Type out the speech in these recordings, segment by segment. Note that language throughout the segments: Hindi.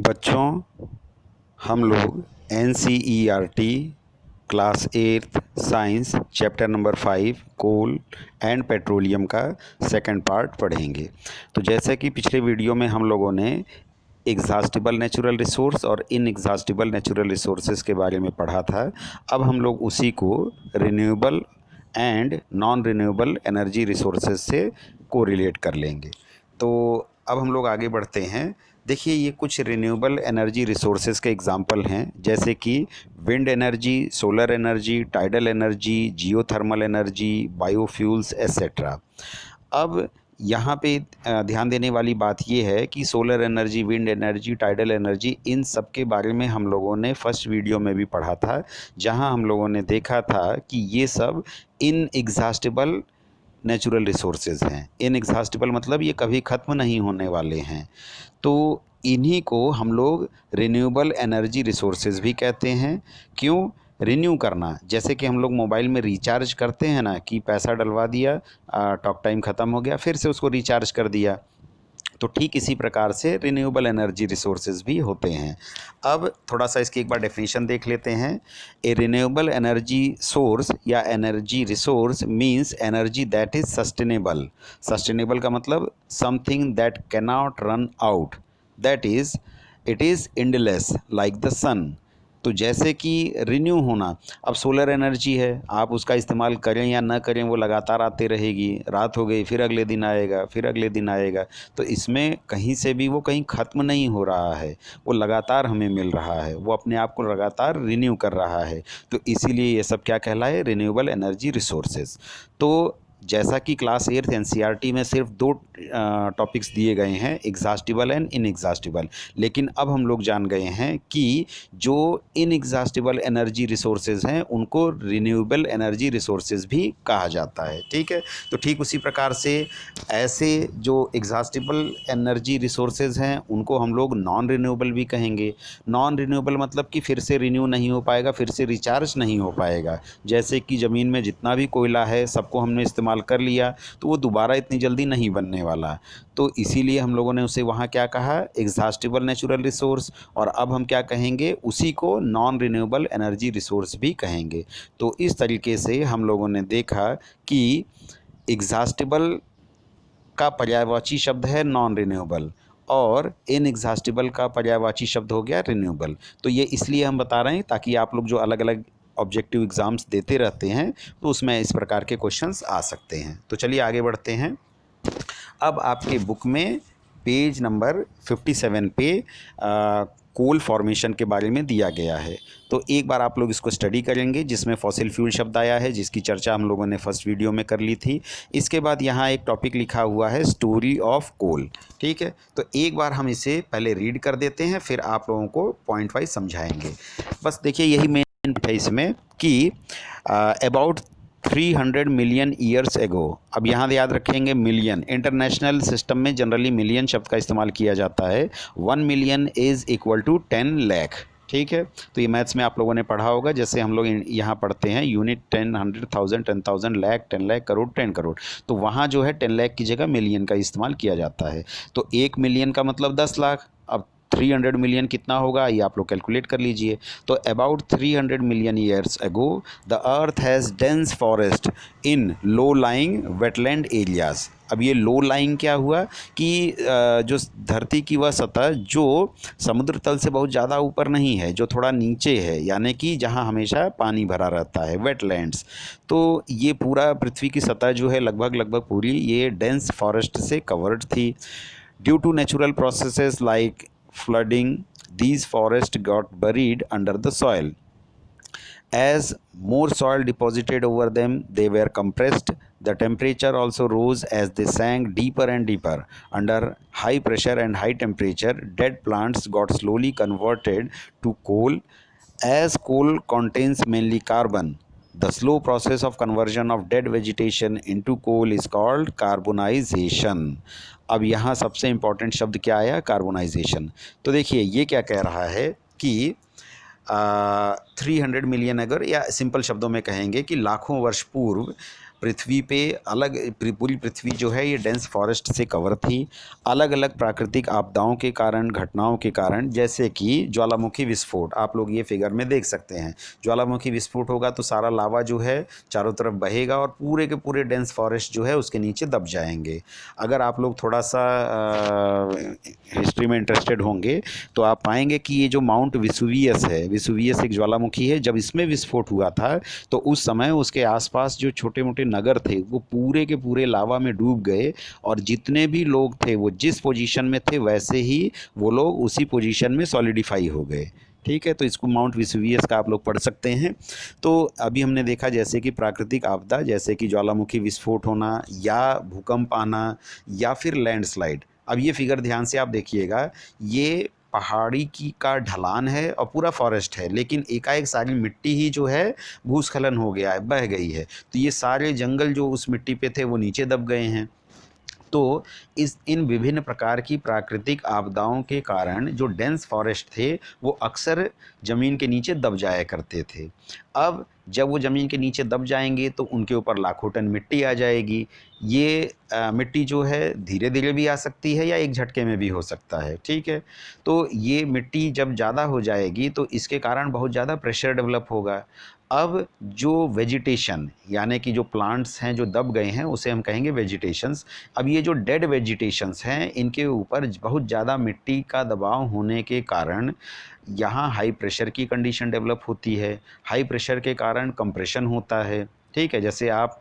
बच्चों, हम लोग NCERT class 8th science chapter number 5 coal and petroleum का सेकंड पार्ट पढ़ेंगे। तो जैसे कि पिछले वीडियो में हम लोगों ने एग्जॉस्टिबल नेचुरल रिसोर्स और इनएग्जॉस्टिबल नेचुरल रिसोर्सेज के बारे में पढ़ा था। अब हम लोग उसी को renewable and non renewable energy resources से कोरिलेट कर लेंगे। तो अब हम लोग आगे बढ़ते हैं। देखिए, ये कुछ रिन्यूएबल एनर्जी रिसोर्सेज के एग्जांपल हैं, जैसे कि wind energy, solar energy, tidal energy, geothermal energy, biofuels etcetera. अब यहाँ पे ध्यान देने वाली बात ये है कि solar energy, wind energy, tidal energy, इन सब के बारे में हम लोगों ने फर्स्ट वीडियो में भी पढ़ा था, जहाँ हम लोगों ने देखा था कि ये सब इनएग्जॉस्टिबल नेचुरल रिसोर्सेज हैं। इनएग्जॉस्टिबल मतलब ये कभी ख़त्म नहीं होने वाले हैं। तो इन्हीं को हम लोग रिन्यूएबल एनर्जी रिसोर्सेज भी कहते हैं। क्यों? रिन्यू करना, जैसे कि हम लोग मोबाइल में रिचार्ज करते हैं ना, कि पैसा डलवा दिया, टॉक टाइम ख़त्म हो गया, फिर से उसको रिचार्ज कर दिया। तो ठीक इसी प्रकार से रिन्यूएबल एनर्जी रिसोर्सेज भी होते हैं। अब थोड़ा सा इसकी एक बार डेफिनेशन देख लेते हैं। ए रिन्यूएबल एनर्जी सोर्स या energy resource means energy that is sustainable. Sustainable का मतलब something that can not run out, that is it is endless like the sun. तो जैसे कि रिन्यू होना, अब सोलर एनर्जी है, आप उसका इस्तेमाल करें या ना करें वो लगातार आते रहेगी। रात हो गई फिर अगले दिन आएगा, फिर अगले दिन आएगा। तो इसमें कहीं से भी वो कहीं ख़त्म नहीं हो रहा है, वो लगातार हमें मिल रहा है, वो अपने आप को लगातार रिन्यू कर रहा है। तो इसीलिए ये सब क्या कहलाए? Renewable energy resources. तो जैसा कि क्लास 8th NCERT में सिर्फ दो टॉपिक्स दिए गए हैं, एग्जॉस्टिबल एंड इनएग्जॉस्टिबल, लेकिन अब हम लोग जान गए हैं कि जो इनएग्जॉस्टिबल एनर्जी रिसोर्सेज हैं उनको रिन्यूएबल एनर्जी रिसोर्सेज भी कहा जाता है। ठीक है, तो ठीक उसी प्रकार से ऐसे जो एग्जॉस्टिबल एनर्जी रिसोर्सेज हैं उनको हम लोग नॉन रिन्यूएबल भी कहेंगे। नॉन रिन्यूएबल मतलब कि फिर से रिन्यू नहीं हो पाएगा, फिर से रिचार्ज नहीं हो पाएगा। जैसे कि ज़मीन में जितना भी कोयला है सबको हमने इस्तेमाल कर लिया, तो वो दोबारा इतनी जल्दी नहीं बनने वाला। तो इसीलिए हम लोगों ने उसे वहाँ क्या कहा? Exhaustible natural resource. और अब हम क्या कहेंगे? उसी को नॉन रिन्यूएबल एनर्जी रिसोर्स भी कहेंगे। तो इस तरीके से हम लोगों ने देखा कि एग्जॉस्टिबल का पर्यायवाची शब्द है नॉन रिन्यूएबल और इनएग्जॉस्टिबल का पर्यायवाची शब्द हो गया रिन्यूएबल। तो ये इसलिए हम बता रहे हैं ताकि आप लोग जो अलग अलग ऑब्जेक्टिव एग्ज़ाम्स देते रहते हैं तो उसमें इस प्रकार के क्वेश्चंस आ सकते हैं। तो चलिए आगे बढ़ते हैं। अब आपके बुक में पेज नंबर 57 पे कोल फॉर्मेशन के बारे में दिया गया है। तो एक बार आप लोग इसको स्टडी करेंगे, जिसमें फॉसिल फ्यूल शब्द आया है, जिसकी चर्चा हम लोगों ने फर्स्ट वीडियो में कर ली थी। इसके बाद यहाँ एक टॉपिक लिखा हुआ है स्टोरी ऑफ कोल। ठीक है, तो एक बार हम इसे पहले रीड कर देते हैं, फिर आप लोगों को पॉइंट वाइज समझाएंगे। बस देखिए, यही मेन है इसमें कि अबाउट 300 मिलियन ईयर्स एगो। अब यहाँ याद रखेंगे मिलियन, इंटरनेशनल सिस्टम में जनरली मिलियन शब्द का इस्तेमाल किया जाता है। 1 million is equal to 10 lakh. ठीक है, तो ये मैथ्स में आप लोगों ने पढ़ा होगा। जैसे हम लोग यहाँ पढ़ते हैं यूनिट 10, 100,000, 10,000, लाख, 10 लाख, करोड़, 10 करोड़। तो वहाँ जो है 10 लाख की जगह मिलियन का इस्तेमाल किया जाता है। तो 1 मिलियन का मतलब 10 लाख। अब 300 मिलियन कितना होगा, ये आप लोग कैलकुलेट कर लीजिए। तो about 300 million years ago the earth has dense forest in low lying wetland areas. अब ये लो लाइंग क्या हुआ कि जो धरती की वह सतह जो समुद्र तल से बहुत ज़्यादा ऊपर नहीं है, जो थोड़ा नीचे है, यानी कि जहाँ हमेशा पानी भरा रहता है, वेटलैंड्स। तो ये पूरा पृथ्वी की सतह जो है लगभग पूरी ये डेंस फॉरेस्ट से कवर्ड थी। Due to natural processes like flooding, these forests got buried under the soil. As more soil deposited over them, they were compressed. The temperature also rose as they sank deeper and deeper. Under high pressure and high temperature, dead plants got slowly converted to coal. As coal contains mainly carbon, the slow process of conversion of dead vegetation into coal is called carbonization. अब यहाँ सबसे इम्पॉर्टेंट शब्द क्या आया? कार्बोनाइजेशन। तो देखिए, ये क्या कह रहा है कि 300 मिलियन, अगर या सिंपल शब्दों में कहेंगे कि लाखों वर्ष पूर्व पृथ्वी पे पूरी पृथ्वी जो है ये डेंस फॉरेस्ट से कवर थी। अलग अलग प्राकृतिक आपदाओं के कारण, घटनाओं के कारण, जैसे कि ज्वालामुखी विस्फोट, आप लोग ये फिगर में देख सकते हैं। ज्वालामुखी विस्फोट होगा तो सारा लावा जो है चारों तरफ बहेगा और पूरे के पूरे डेंस फॉरेस्ट जो है उसके नीचे दब जाएंगे। अगर आप लोग थोड़ा सा हिस्ट्री में इंटरेस्टेड होंगे तो आप पाएंगे कि ये जो माउंट विसुवियस है, विसुवियस एक ज्वालामुखी है, जब इसमें विस्फोट हुआ था तो उस समय उसके आसपास जो छोटे मोटे नगर थे वो पूरे के पूरे लावा में डूब गए और जितने भी लोग थे वो जिस पोजीशन में थे वैसे ही वो लोग उसी पोजीशन में सॉलिडिफाई हो गए। ठीक है, तो इसको माउंट विसुवियस का आप लोग पढ़ सकते हैं। तो अभी हमने देखा जैसे कि प्राकृतिक आपदा, जैसे कि ज्वालामुखी विस्फोट होना या भूकंप आना या फिर लैंडस्लाइड। अब ये फिगर ध्यान से आप देखिएगा, ये पहाड़ी की का ढलान है और पूरा फॉरेस्ट है, लेकिन एकाएक सारी मिट्टी ही जो है भूस्खलन हो गया है, बह गई है, तो ये सारे जंगल जो उस मिट्टी पे थे वो नीचे दब गए हैं। तो इन विभिन्न प्रकार की प्राकृतिक आपदाओं के कारण जो डेंस फॉरेस्ट थे वो अक्सर ज़मीन के नीचे दब जाया करते थे। अब जब वो ज़मीन के नीचे दब जाएंगे तो उनके ऊपर लाखों टन मिट्टी आ जाएगी। ये मिट्टी जो है धीरे धीरे भी आ सकती है या एक झटके में भी हो सकता है। ठीक है, तो ये मिट्टी जब ज़्यादा हो जाएगी तो इसके कारण बहुत ज़्यादा प्रेशर डेवलप होगा। अब जो वेजिटेशन यानी कि जो प्लांट्स हैं जो दब गए हैं उसे हम कहेंगे वेजिटेशंस। अब ये जो डेड वेजिटेशंस हैं इनके ऊपर बहुत ज़्यादा मिट्टी का दबाव होने के कारण यहाँ हाई प्रेशर की कंडीशन डेवलप होती है। हाई प्रेशर के कारण कंप्रेशन होता है। ठीक है, जैसे आप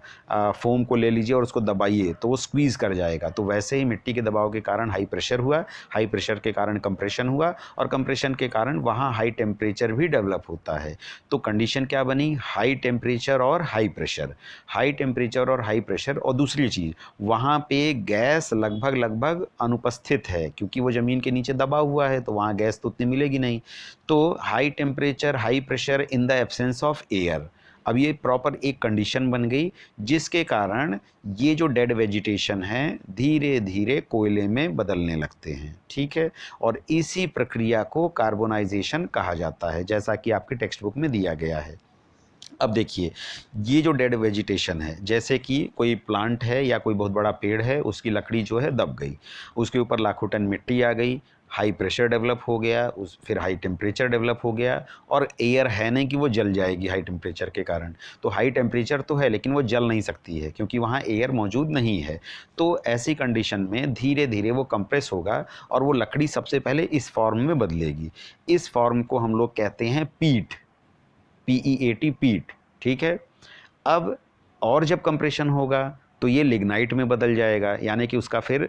फ़ोम को ले लीजिए और उसको दबाइए तो वो स्क्वीज़ कर जाएगा, तो वैसे ही मिट्टी के दबाव के कारण हाई प्रेशर हुआ, हाई प्रेशर के कारण कंप्रेशन हुआ और कंप्रेशन के कारण वहाँ हाई टेम्परेचर भी डेवलप होता है। तो कंडीशन क्या बनी? हाई टेम्परेचर और हाई प्रेशर। हाई टेम्परेचर और हाई प्रेशर, और दूसरी चीज़ वहाँ पे गैस लगभग लगभग अनुपस्थित है, क्योंकि वो ज़मीन के नीचे दबा हुआ है तो वहाँ गैस तो उतनी मिलेगी नहीं। तो high temperature, high pressure in the absence of air. अब ये प्रॉपर एक कंडीशन बन गई जिसके कारण ये जो डेड वेजिटेशन है धीरे धीरे कोयले में बदलने लगते हैं। ठीक है, और इसी प्रक्रिया को कार्बोनाइजेशन कहा जाता है, जैसा कि आपके टेक्स्ट बुक में दिया गया है। अब देखिए, ये जो डेड वेजिटेशन है, जैसे कि कोई प्लांट है या कोई बहुत बड़ा पेड़ है, उसकी लकड़ी जो है दब गई, उसके ऊपर लाखों टन मिट्टी आ गई, हाई प्रेशर डेवलप हो गया, फिर हाई टेम्परेचर डेवलप हो गया, और एयर है नहीं कि वो जल जाएगी हाई टेम्परेचर के कारण। तो हाई टेम्परेचर तो है लेकिन वो जल नहीं सकती है क्योंकि वहाँ एयर मौजूद नहीं है। तो ऐसी कंडीशन में धीरे धीरे वो कंप्रेस होगा और वो लकड़ी सबसे पहले इस फॉर्म में बदलेगी। इस फॉर्म को हम लोग कहते हैं पीट, PEAT, पीट। ठीक है, अब और जब कंप्रेशन होगा तो ये लिग्नाइट में बदल जाएगा, यानी कि उसका फिर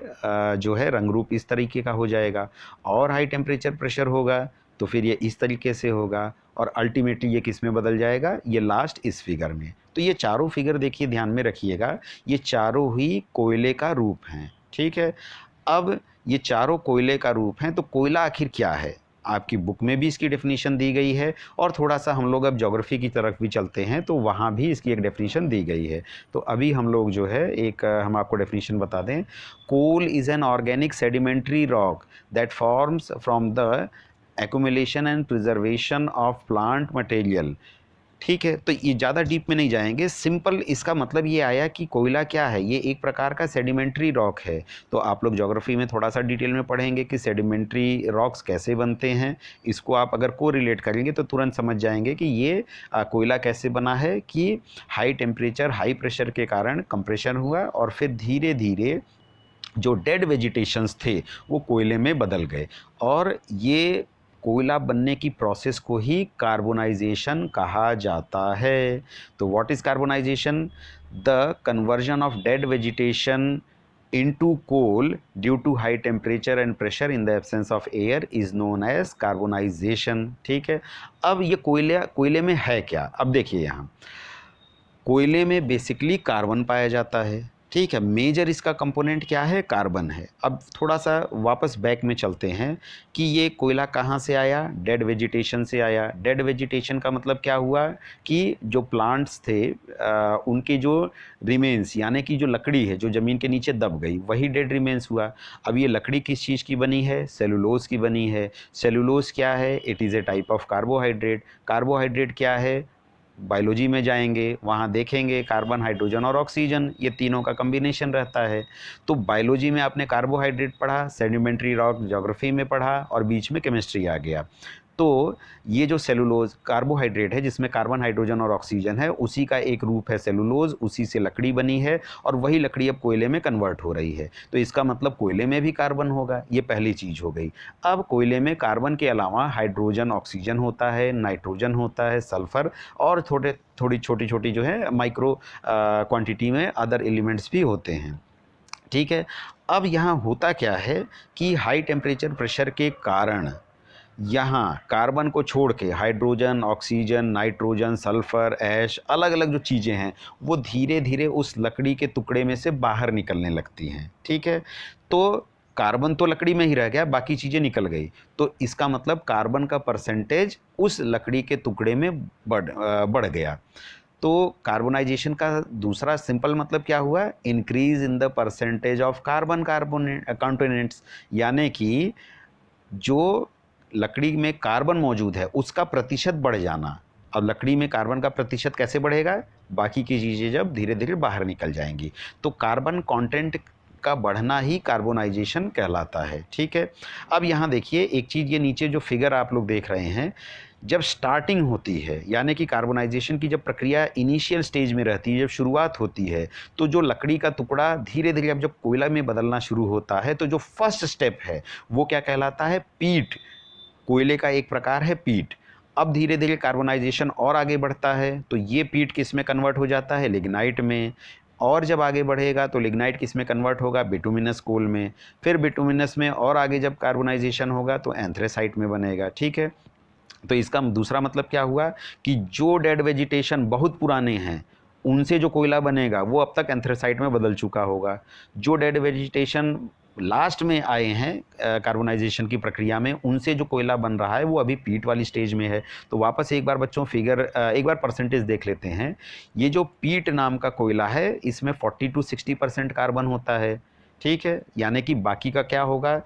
जो है रंग रूप इस तरीके का हो जाएगा। और हाई टेम्परेचर प्रेशर होगा तो फिर ये इस तरीके से होगा, और अल्टीमेटली ये किस में बदल जाएगा? ये लास्ट इस फिगर में। तो ये चारों फिगर देखिए, ध्यान में रखिएगा, ये चारों ही कोयले का रूप हैं। ठीक है, अब ये चारों कोयले का रूप हैं, तो कोयला आखिर क्या है? आपकी बुक में भी इसकी डेफिनेशन दी गई है, और थोड़ा सा हम लोग अब ज्योग्राफी की तरफ भी चलते हैं तो वहाँ भी इसकी एक डेफिनेशन दी गई है। तो अभी हम लोग जो है हम आपको डेफिनेशन बता दें। Coal is an organic sedimentary rock that forms from the accumulation and preservation of plant material। ठीक है, तो ये ज़्यादा डीप में नहीं जाएंगे, सिंपल इसका मतलब ये आया कि कोयला क्या है? ये एक प्रकार का सेडिमेंट्री रॉक है। तो आप लोग ज्योग्राफी में थोड़ा सा डिटेल में पढ़ेंगे कि सेडिमेंट्री रॉक्स कैसे बनते हैं। इसको आप अगर को रिलेट करेंगे तो तुरंत समझ जाएंगे कि ये कोयला कैसे बना है, कि हाई टेम्परेचर हाई प्रेशर के कारण कंप्रेशन हुआ और फिर धीरे धीरे जो डेड वेजिटेशंस थे वो कोयले में बदल गए, और ये कोयला बनने की प्रोसेस को ही कार्बोनाइजेशन कहा जाता है। तो what is carbonisation? The conversion of dead vegetation into coal due to high temperature and pressure in the absence of air is known as carbonization। ठीक है, अब ये कोयले में है क्या? अब देखिए, यहाँ कोयले में बेसिकली कार्बन पाया जाता है। ठीक है, मेजर इसका कंपोनेंट क्या है? कार्बन है। अब थोड़ा सा वापस बैक में चलते हैं कि ये कोयला कहाँ से आया? डेड वेजिटेशन से आया। डेड वेजिटेशन का मतलब क्या हुआ कि जो प्लांट्स थे उनके जो रिमेन्स, यानी कि जो लकड़ी है जो ज़मीन के नीचे दब गई, वही डेड रिमेन्स हुआ। अब ये लकड़ी किस चीज़ की बनी है? सेलुलोज की बनी है। सेलुलोज क्या है? It is a type of carbohydrate. Carbohydrate क्या है? बायोलॉजी में जाएंगे, वहाँ देखेंगे कार्बन, हाइड्रोजन और ऑक्सीजन, ये तीनों का कम्बिनेशन रहता है। तो बायोलॉजी में आपने कार्बोहाइड्रेट पढ़ा, सेडिमेंट्री रॉक ज्योग्राफी में पढ़ा और बीच में केमिस्ट्री आ गया। तो ये जो सेलुलोज कार्बोहाइड्रेट है जिसमें कार्बन, हाइड्रोजन और ऑक्सीजन है, उसी का एक रूप है सेलुलोज, उसी से लकड़ी बनी है और वही लकड़ी अब कोयले में कन्वर्ट हो रही है। तो इसका मतलब कोयले में भी कार्बन होगा, ये पहली चीज़ हो गई। अब कोयले में कार्बन के अलावा हाइड्रोजन, ऑक्सीजन होता है, नाइट्रोजन होता है, सल्फर और थोड़ी छोटी छोटी जो है माइक्रो क्वांटिटी में अदर एलिमेंट्स भी होते हैं। ठीक है। अब यहाँ होता क्या है कि हाई टेम्परेचर प्रेशर के कारण यहाँ कार्बन को छोड़ के हाइड्रोजन, ऑक्सीजन, नाइट्रोजन, सल्फर, ऐश, अलग अलग जो चीज़ें हैं वो धीरे धीरे उस लकड़ी के टुकड़े में से बाहर निकलने लगती हैं। ठीक है। तो कार्बन तो लकड़ी में ही रह गया, बाकी चीज़ें निकल गई। तो इसका मतलब कार्बन का परसेंटेज उस लकड़ी के टुकड़े में बढ़ गया। तो कार्बोनाइजेशन का दूसरा सिंपल मतलब क्या हुआ, increase in the percentage of carbon components, यानी कि जो लकड़ी में कार्बन मौजूद है उसका प्रतिशत बढ़ जाना। अब लकड़ी में कार्बन का प्रतिशत कैसे बढ़ेगा, बाकी की चीज़ें जब धीरे धीरे बाहर निकल जाएंगी। तो कार्बन कंटेंट का बढ़ना ही कार्बोनाइजेशन कहलाता है। ठीक है। अब यहाँ देखिए एक चीज़, ये नीचे जो फिगर आप लोग देख रहे हैं, जब स्टार्टिंग होती है यानी कि कार्बोनाइजेशन की जब प्रक्रिया इनिशियल स्टेज में रहती है, जब शुरुआत होती है, तो जो लकड़ी का टुकड़ा धीरे धीरे अब जब कोयला में बदलना शुरू होता है तो जो फर्स्ट स्टेप है वो क्या कहलाता है, पीट। कोयले का एक प्रकार है पीट। अब धीरे धीरे कार्बोनाइजेशन और आगे बढ़ता है तो ये पीट किस में कन्वर्ट हो जाता है, लिग्नाइट में। और जब आगे बढ़ेगा तो लिग्नाइट किस में कन्वर्ट होगा, बिटुमिनस कोल में। फिर बिटुमिनस में और आगे जब कार्बोनाइजेशन होगा तो एंथ्रेसाइट में बनेगा। ठीक है। तो इसका दूसरा मतलब क्या हुआ कि जो डेड वेजिटेशन बहुत पुराने हैं उनसे जो कोयला बनेगा वो अब तक एंथ्रेसाइट में बदल चुका होगा। जो डेड वेजिटेशन लास्ट में आए हैं कार्बोनाइजेशन की प्रक्रिया में, उनसे जो कोयला बन रहा है वो अभी पीट वाली स्टेज में है। तो वापस एक बार बच्चों फिगर एक बार परसेंटेज देख लेते हैं। ये जो पीट नाम का कोयला है इसमें 40 to 60% कार्बन होता है। ठीक है। यानी कि बाकी का क्या होगा,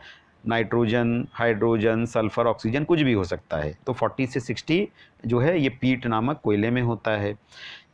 नाइट्रोजन, हाइड्रोजन, सल्फर, ऑक्सीजन कुछ भी हो सकता है। तो 40 से 60 जो है ये पीट नामक कोयले में होता है।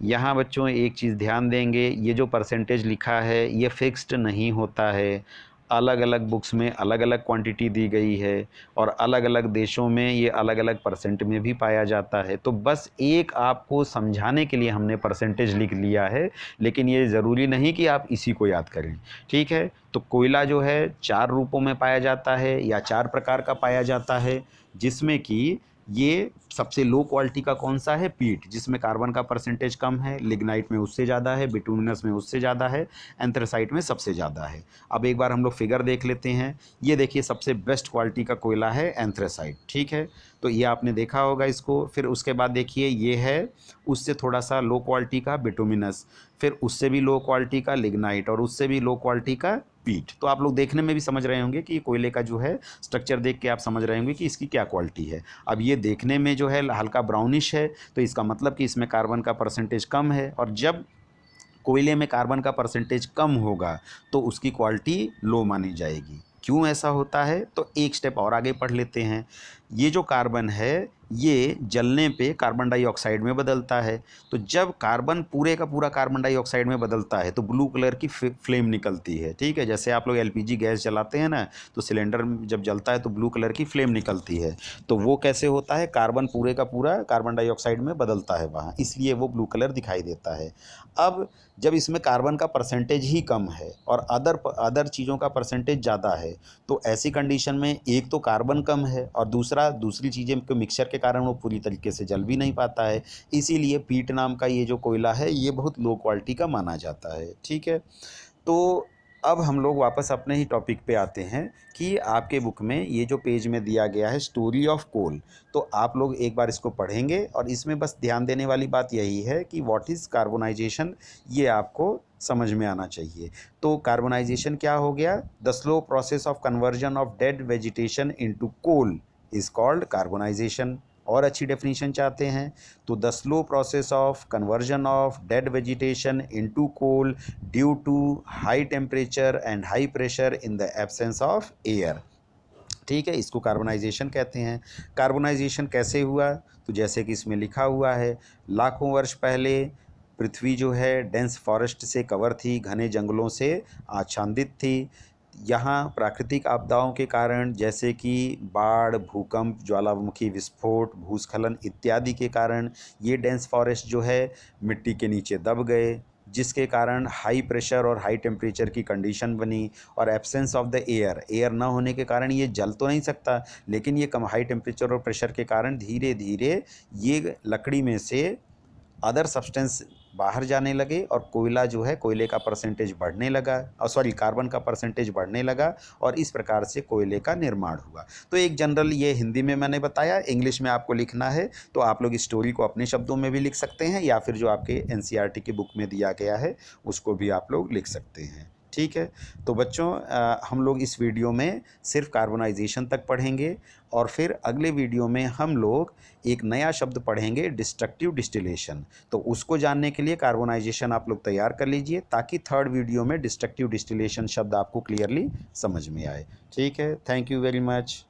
यहाँ बच्चों एक चीज़ ध्यान देंगे, ये जो परसेंटेज लिखा है ये फिक्स्ड नहीं होता है। अलग अलग बुक्स में अलग अलग क्वांटिटी दी गई है और अलग अलग देशों में ये अलग अलग परसेंट में भी पाया जाता है। तो बस एक आपको समझाने के लिए हमने परसेंटेज लिख लिया है, लेकिन ये ज़रूरी नहीं कि आप इसी को याद करें। ठीक है। तो कोयला जो है 4 रूपों में पाया जाता है या 4 प्रकार का पाया जाता है, जिसमें कि ये सबसे लो क्वालिटी का कौन सा है, पीट, जिसमें कार्बन का परसेंटेज कम है, लिग्नाइट में उससे ज़्यादा है, बिटुमिनस में उससे ज़्यादा है, एंथ्रेसाइट में सबसे ज़्यादा है। अब एक बार हम लोग फिगर देख लेते हैं। ये देखिए सबसे बेस्ट क्वालिटी का कोयला है एंथ्रेसाइट। ठीक है। तो ये आपने देखा होगा इसको। फिर उसके बाद देखिए ये है उससे थोड़ा सा लो क्वालिटी का बिटुमिनस, फिर उससे भी लो क्वालिटी का लिग्नाइट और उससे भी लो क्वालिटी का पीट। तो आप लोग देखने में भी समझ रहे होंगे कि कोयले का जो है स्ट्रक्चर देख के आप समझ रहे होंगे कि इसकी क्या क्वालिटी है। अब ये देखने में जो है हल्का ब्राउनिश है तो इसका मतलब कि इसमें कार्बन का परसेंटेज कम है, और जब कोयले में कार्बन का परसेंटेज कम होगा तो उसकी क्वालिटी लो मानी जाएगी। क्यों ऐसा होता है, तो एक स्टेप और आगे पढ़ लेते हैं। ये जो कार्बन है ये जलने पे कार्बन डाइऑक्साइड में बदलता है। तो जब कार्बन पूरे का पूरा कार्बन डाइऑक्साइड में बदलता है तो ब्लू कलर की फ्लेम निकलती है। ठीक है। जैसे आप लोग एलपीजी गैस जलाते हैं ना, तो सिलेंडर जब जलता है तो ब्लू कलर की फ्लेम निकलती है। तो वो कैसे होता है, कार्बन पूरे का पूरा कार्बन डाइऑक्साइड में बदलता है वहाँ, इसलिए वो ब्लू कलर दिखाई देता है। अब जब इसमें कार्बन का परसेंटेज ही कम है और अदर चीज़ों का परसेंटेज ज़्यादा है, तो ऐसी कंडीशन में एक तो कार्बन कम है और दूसरी चीज़ें के मिक्सचर के कारण वो पूरी तरीके से जल भी नहीं पाता है। इसीलिए पीट नाम का ये जो कोयला है ये बहुत लो क्वालिटी का माना जाता है। ठीक है। तो अब हम लोग वापस अपने ही टॉपिक पे आते हैं कि आपके बुक में ये जो पेज में दिया गया है स्टोरी ऑफ कोल, तो आप लोग एक बार इसको पढ़ेंगे और इसमें बस ध्यान देने वाली बात यही है कि व्हाट इज़ कार्बोनाइजेशन, ये आपको समझ में आना चाहिए। तो कार्बोनाइजेशन क्या हो गया, the slow process of conversion of dead vegetation into coal is called carbonization. और अच्छी डेफिनेशन चाहते हैं तो the slow process of conversion of dead vegetation into coal due to high temperature and high pressure in the absence of air. ठीक है, इसको कार्बनाइजेशन कहते हैं। कार्बनाइजेशन कैसे हुआ? तो जैसे कि इसमें लिखा हुआ है, लाखों वर्ष पहले पृथ्वी जो है डेंस फॉरेस्ट से कवर थी, घने जंगलों से आच्छादित थी। यहाँ प्राकृतिक आपदाओं के कारण जैसे कि बाढ़, भूकंप, ज्वालामुखी विस्फोट, भूस्खलन इत्यादि के कारण ये डेंस फॉरेस्ट जो है मिट्टी के नीचे दब गए, जिसके कारण हाई प्रेशर और हाई टेम्परेचर की कंडीशन बनी। और एब्सेंस ऑफ द एयर ना होने के कारण ये जल तो नहीं सकता, लेकिन ये कम हाई टेम्परेचर और प्रेशर के कारण धीरे धीरे ये लकड़ी में से अदर सब्सटेंस बाहर जाने लगे और कोयला जो है, कोयले का परसेंटेज बढ़ने लगा, और सॉरी कार्बन का परसेंटेज बढ़ने लगा, और इस प्रकार से कोयले का निर्माण हुआ। तो एक जनरल ये हिंदी में मैंने बताया, इंग्लिश में आपको लिखना है तो आप लोग इस स्टोरी को अपने शब्दों में भी लिख सकते हैं, या फिर जो आपके एनसीईआरटी की बुक में दिया गया है उसको भी आप लोग लिख सकते हैं। ठीक है, तो बच्चों हम लोग इस वीडियो में सिर्फ कार्बनाइजेशन तक पढ़ेंगे, और फिर अगले वीडियो में हम लोग एक नया शब्द पढ़ेंगे, डिस्ट्रक्टिव डिस्टिलेशन। तो उसको जानने के लिए कार्बनाइजेशन आप लोग तैयार कर लीजिए, ताकि थर्ड वीडियो में डिस्ट्रक्टिव डिस्टिलेशन शब्द आपको क्लियरली समझ में आए। ठीक है, थैंक यू वेरी मच।